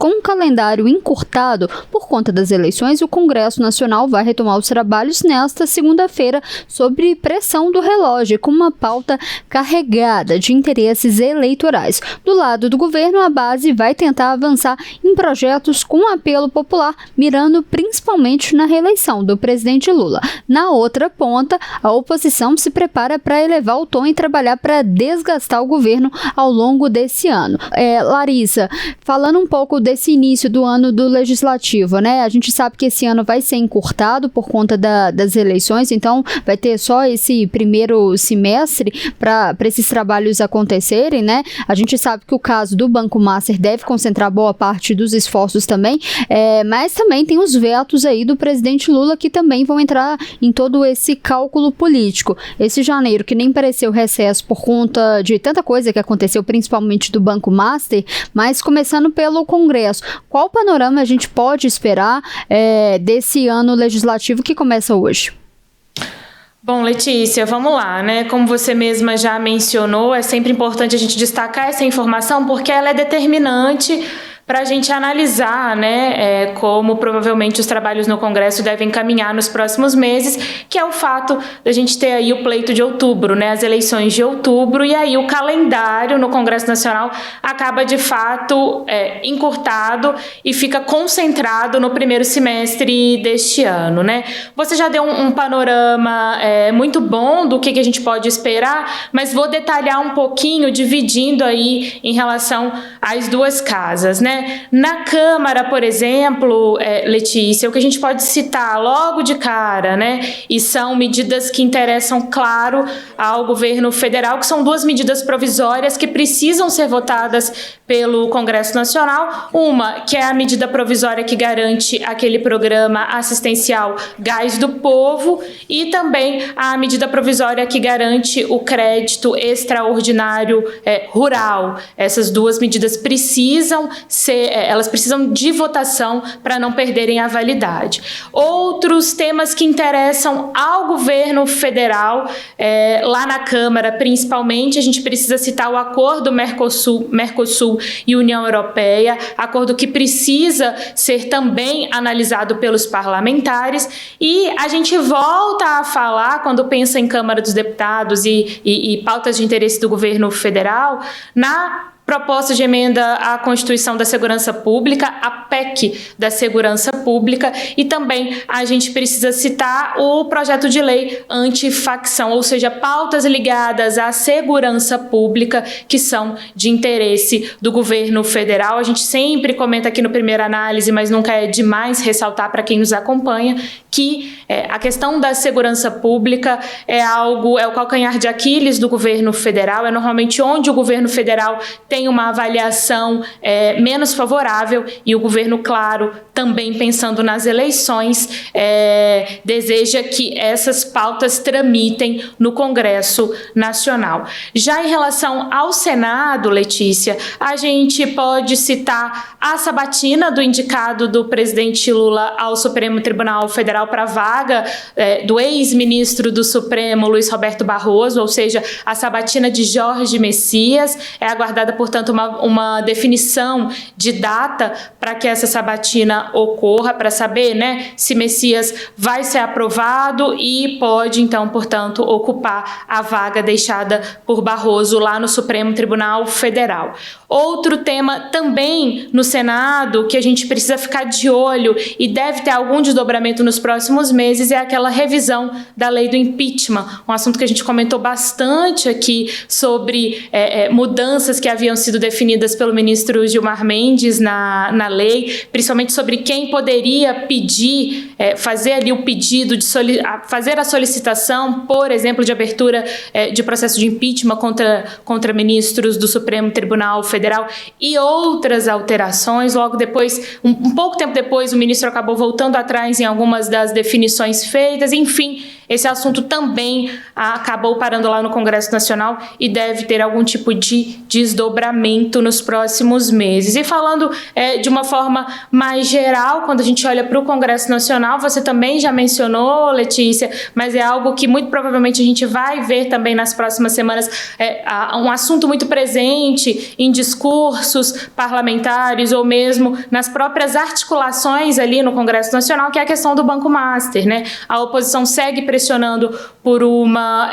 Com um calendário encurtado por conta das eleições, o Congresso Nacional vai retomar os trabalhos nesta segunda-feira sob pressão do relógio, com uma pauta carregada de interesses eleitorais. Do lado do governo, a base vai tentar avançar em projetos com apelo popular, mirando principalmente na reeleição do presidente Lula. Na outra ponta, a oposição se prepara para elevar o tom e trabalhar para desgastar o governo ao longo desse ano. Larissa, falando um pouco desse início do ano do Legislativo, né? A gente sabe que esse ano vai ser encurtado por conta das eleições, então vai ter só esse primeiro semestre para esses trabalhos acontecerem, né? A gente sabe que o caso do Banco Master deve concentrar boa parte dos esforços também, mas também tem os vetos aí do presidente Lula que também vão entrar em todo esse cálculo político. Esse janeiro, que nem pareceu recesso por conta de tanta coisa que aconteceu, principalmente do Banco Master, mas começando pelo Congresso, qual panorama a gente pode esperar desse ano legislativo que começa hoje? Bom, Letícia, vamos lá, né? Como você mesma já mencionou, é sempre importante a gente destacar essa informação porque ela é determinante para a gente analisar, né, como provavelmente os trabalhos no Congresso devem caminhar nos próximos meses, que é o fato da gente ter aí o pleito de outubro, né, as eleições de outubro, e aí o calendário no Congresso Nacional acaba de fato encurtado e fica concentrado no primeiro semestre deste ano, né? Você já deu um panorama muito bom do que a gente pode esperar, mas vou detalhar um pouquinho, dividindo aí em relação às duas casas, né? Na Câmara, por exemplo, Letícia, o que a gente pode citar logo de cara, né? E são medidas que interessam, claro, ao governo federal, que são duas medidas provisórias que precisam ser votadas pelo Congresso Nacional. Uma, que é a medida provisória que garante aquele programa assistencial Gás do Povo, e também a medida provisória que garante o crédito extraordinário rural. Essas duas medidas precisam de votação para não perderem a validade. Outros temas que interessam ao governo federal, lá na Câmara principalmente, a gente precisa citar o acordo Mercosul e União Europeia, acordo que precisa ser também analisado pelos parlamentares, e a gente volta a falar, quando pensa em Câmara dos Deputados e pautas de interesse do governo federal, na proposta de emenda à Constituição da Segurança Pública, a PEC da Segurança Pública, e também a gente precisa citar o projeto de lei antifacção, ou seja, pautas ligadas à segurança pública que são de interesse do governo federal. A gente sempre comenta aqui no Primeira Análise, mas nunca é demais ressaltar para quem nos acompanha, que a questão da segurança pública é o calcanhar de Aquiles do governo federal, é normalmente onde o governo federal tem uma avaliação menos favorável, e o governo, claro, também pensando nas eleições, deseja que essas pautas tramitem no Congresso Nacional. Já em relação ao Senado, Letícia, a gente pode citar a sabatina do indicado do presidente Lula ao Supremo Tribunal Federal para a vaga do ex-ministro do Supremo, Luiz Roberto Barroso, ou seja, a sabatina de Jorge Messias. É aguardada, portanto, uma definição de data para que essa sabatina ocorra, para saber, né, se Messias vai ser aprovado e pode, então, portanto, ocupar a vaga deixada por Barroso lá no Supremo Tribunal Federal. Outro tema também no Senado que a gente precisa ficar de olho e deve ter algum desdobramento nos próximos meses é aquela revisão da lei do impeachment, um assunto que a gente comentou bastante aqui sobre mudanças que haviam sido definidas pelo ministro Gilmar Mendes na lei, principalmente sobre quem poderia pedir, fazer ali o pedido, fazer a solicitação, por exemplo, de abertura de processo de impeachment contra ministros do Supremo Tribunal Federal e outras alterações. Logo depois, um pouco tempo depois, o ministro acabou voltando atrás em algumas das definições feitas. Enfim, esse assunto também acabou parando lá no Congresso Nacional e deve ter algum tipo de desdobramento. desdobramento nos próximos meses. E falando de uma forma mais geral, quando a gente olha para o Congresso Nacional, você também já mencionou, Letícia, mas é algo que muito provavelmente a gente vai ver também nas próximas semanas, um assunto muito presente em discursos parlamentares ou mesmo nas próprias articulações ali no Congresso Nacional, que é a questão do Banco Master, né? A oposição segue pressionando por uma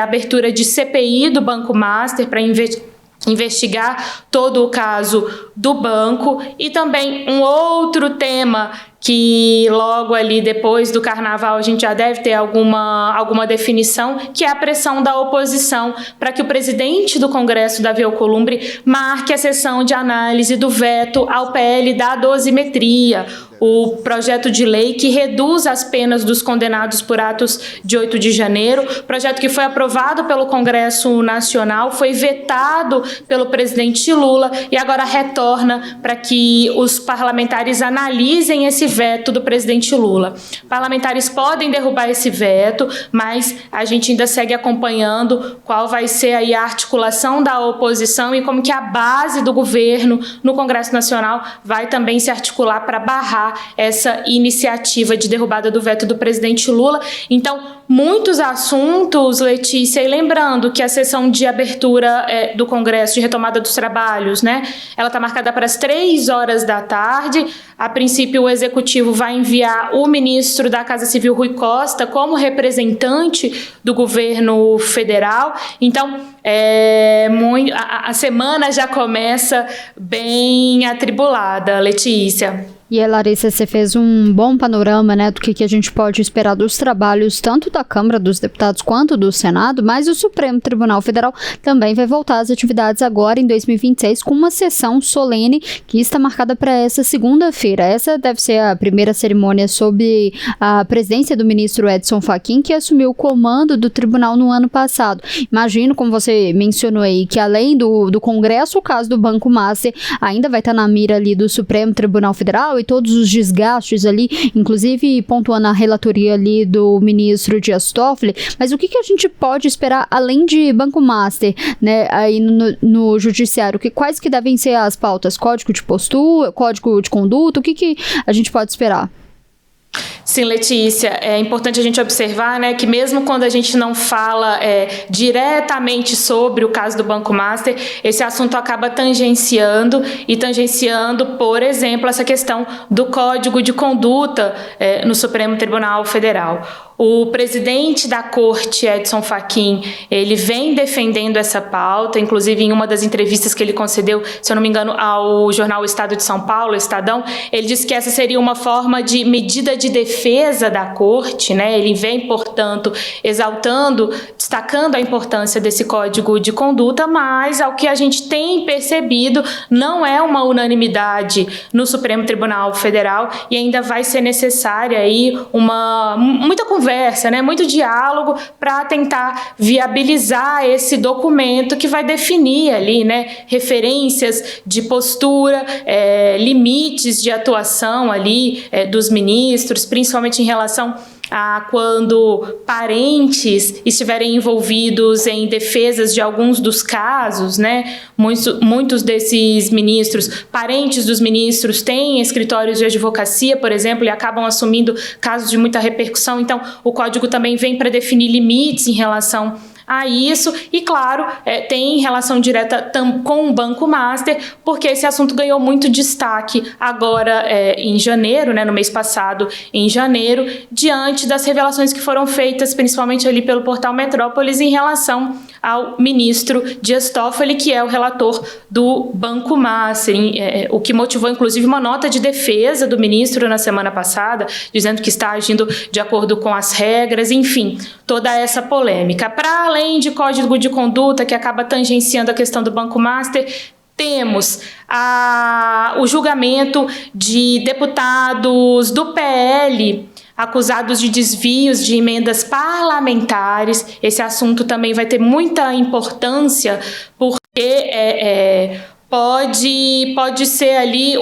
abertura de CPI do Banco Master para investigar todo o caso do banco. E também um outro tema que logo ali depois do Carnaval a gente já deve ter alguma definição, que é a pressão da oposição para que o presidente do Congresso, Davi Alcolumbre, marque a sessão de análise do veto ao PL da dosimetria, o projeto de lei que reduz as penas dos condenados por atos de 8 de janeiro, projeto que foi aprovado pelo Congresso Nacional, foi vetado pelo presidente Lula e agora retorna para que os parlamentares analisem esse veto do presidente Lula. Parlamentares podem derrubar esse veto, mas a gente ainda segue acompanhando qual vai ser aí a articulação da oposição e como que a base do governo no Congresso Nacional vai também se articular para barrar essa iniciativa de derrubada do veto do presidente Lula. Então, muitos assuntos, Letícia, e lembrando que a sessão de abertura do Congresso, de retomada dos trabalhos, né, ela está marcada para as 3 horas da tarde. A princípio, o Executivo vai enviar o ministro da Casa Civil, Rui Costa, como representante do governo federal. Então, a semana já começa bem atribulada, Letícia. E aí, Larissa, você fez um bom panorama, né, do que a gente pode esperar dos trabalhos tanto da Câmara dos Deputados quanto do Senado, mas o Supremo Tribunal Federal também vai voltar às atividades agora em 2026 com uma sessão solene que está marcada para essa segunda-feira. Essa deve ser a primeira cerimônia sob a presidência do ministro Edson Fachin, que assumiu o comando do tribunal no ano passado. Imagino, como você mencionou aí, que além do Congresso, o caso do Banco Master ainda vai estar na mira ali do Supremo Tribunal Federal, e todos os desgastes ali, inclusive pontuando a relatoria ali do ministro Dias Toffoli. Mas o que a gente pode esperar além de Banco Master, né, aí no judiciário? Quais que devem ser as pautas? Código de postura, código de conduta? O que a gente pode esperar? Sim, Letícia, é importante a gente observar, né, que mesmo quando a gente não fala diretamente sobre o caso do Banco Master, esse assunto acaba tangenciando, por exemplo, essa questão do Código de Conduta no Supremo Tribunal Federal. O presidente da Corte, Edson Fachin, ele vem defendendo essa pauta, inclusive em uma das entrevistas que ele concedeu, se eu não me engano, ao jornal Estado de São Paulo, Estadão, ele disse que essa seria uma forma de medida de defesa da Corte, né? Ele vem, portanto, destacando a importância desse Código de Conduta, mas, ao que a gente tem percebido, não é uma unanimidade no Supremo Tribunal Federal e ainda vai ser necessária aí muita conversa, né, muito diálogo para tentar viabilizar esse documento que vai definir ali, né, referências de postura, limites de atuação ali dos ministros, principalmente em relação a quando parentes estiverem envolvidos em defesas de alguns dos casos, né? Muitos desses ministros, parentes dos ministros, têm escritórios de advocacia, por exemplo, e acabam assumindo casos de muita repercussão. Então, o Código também vem para definir limites em relação a isso e, claro, tem relação direta com o Banco Master, porque esse assunto ganhou muito destaque agora em janeiro, né, no mês passado, em janeiro, diante das revelações que foram feitas, principalmente ali pelo portal Metrópolis, em relação ao ministro Dias Toffoli, que é o relator do Banco Master, o que motivou, inclusive, uma nota de defesa do ministro na semana passada, dizendo que está agindo de acordo com as regras, enfim, toda essa polêmica. Para além de Código de Conduta, que acaba tangenciando a questão do Banco Master, temos o julgamento de deputados do PL acusados de desvios de emendas parlamentares. Esse assunto também vai ter muita importância, porque pode ser ali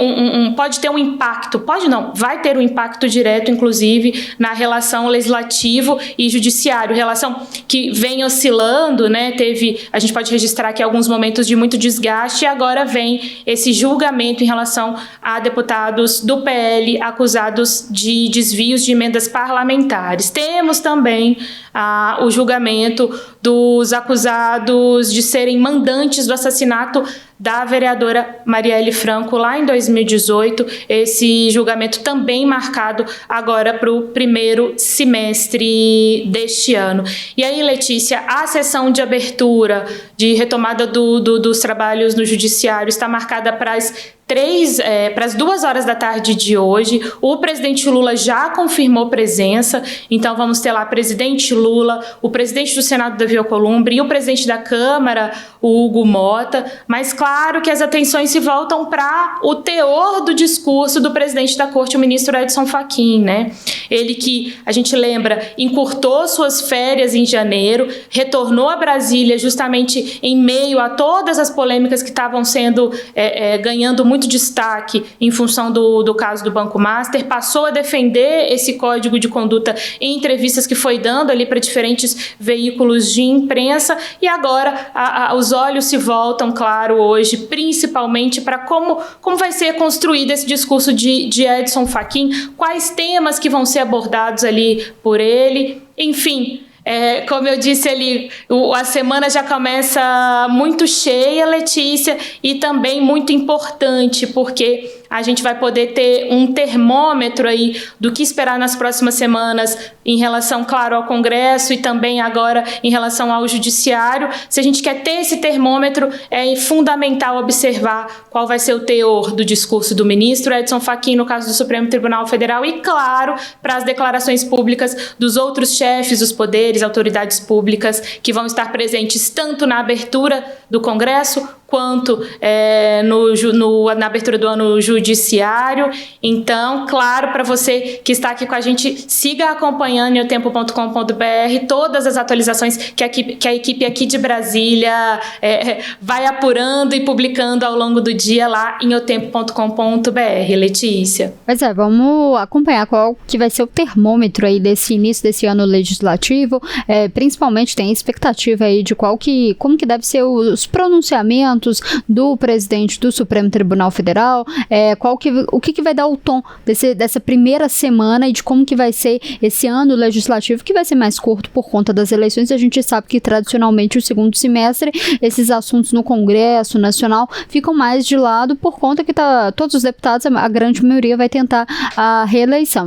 pode ter um impacto, pode não, vai ter um impacto direto, inclusive, na relação legislativo e judiciário, relação que vem oscilando, né? A gente pode registrar aqui alguns momentos de muito desgaste e agora vem esse julgamento em relação a deputados do PL acusados de desvios de emendas parlamentares. Temos também o julgamento dos acusados de serem mandantes do assassinato da vereadora Marielle Franco lá em 2018, esse julgamento também marcado agora para o primeiro semestre deste ano. E aí, Letícia, a sessão de abertura, de retomada dos trabalhos no judiciário está marcada para as 2 horas da tarde de hoje. O presidente Lula já confirmou presença, então vamos ter lá presidente Lula, o presidente do Senado, Davi Alcolumbre, e o presidente da Câmara, o Hugo Mota, mas claro que as atenções se voltam para o teor do discurso do presidente da Corte, o ministro Edson Fachin, né? Ele que, a gente lembra, encurtou suas férias em janeiro, retornou a Brasília justamente em meio a todas as polêmicas que estavam sendo ganhando muito destaque em função do caso do Banco Master, passou a defender esse código de conduta em entrevistas que foi dando ali para diferentes veículos de imprensa, e agora os olhos se voltam, claro, hoje, principalmente para como vai ser construído esse discurso de Edson Fachin, quais temas que vão ser abordados ali por ele, enfim. Como eu disse ali, a semana já começa muito cheia, Letícia, e também muito importante, porque a gente vai poder ter um termômetro aí do que esperar nas próximas semanas em relação, claro, ao Congresso e também agora em relação ao Judiciário. Se a gente quer ter esse termômetro, é fundamental observar qual vai ser o teor do discurso do ministro Edson Fachin no caso do Supremo Tribunal Federal e, claro, para as declarações públicas dos outros chefes dos poderes, autoridades públicas que vão estar presentes tanto na abertura do Congresso quanto na abertura do ano judiciário. Então, claro, para você que está aqui com a gente, siga acompanhando em otempo.com.br todas as atualizações que a equipe aqui de Brasília vai apurando e publicando ao longo do dia lá em otempo.com.br. Letícia. Pois vamos acompanhar qual que vai ser o termômetro aí desse início desse ano legislativo, principalmente tem expectativa aí de como que deve ser os pronunciamentos do presidente do Supremo Tribunal Federal, o que vai dar o tom dessa primeira semana e de como que vai ser esse ano legislativo, que vai ser mais curto por conta das eleições. A gente sabe que tradicionalmente o segundo semestre, esses assuntos no Congresso Nacional ficam mais de lado por conta que todos os deputados, a grande maioria vai tentar a reeleição.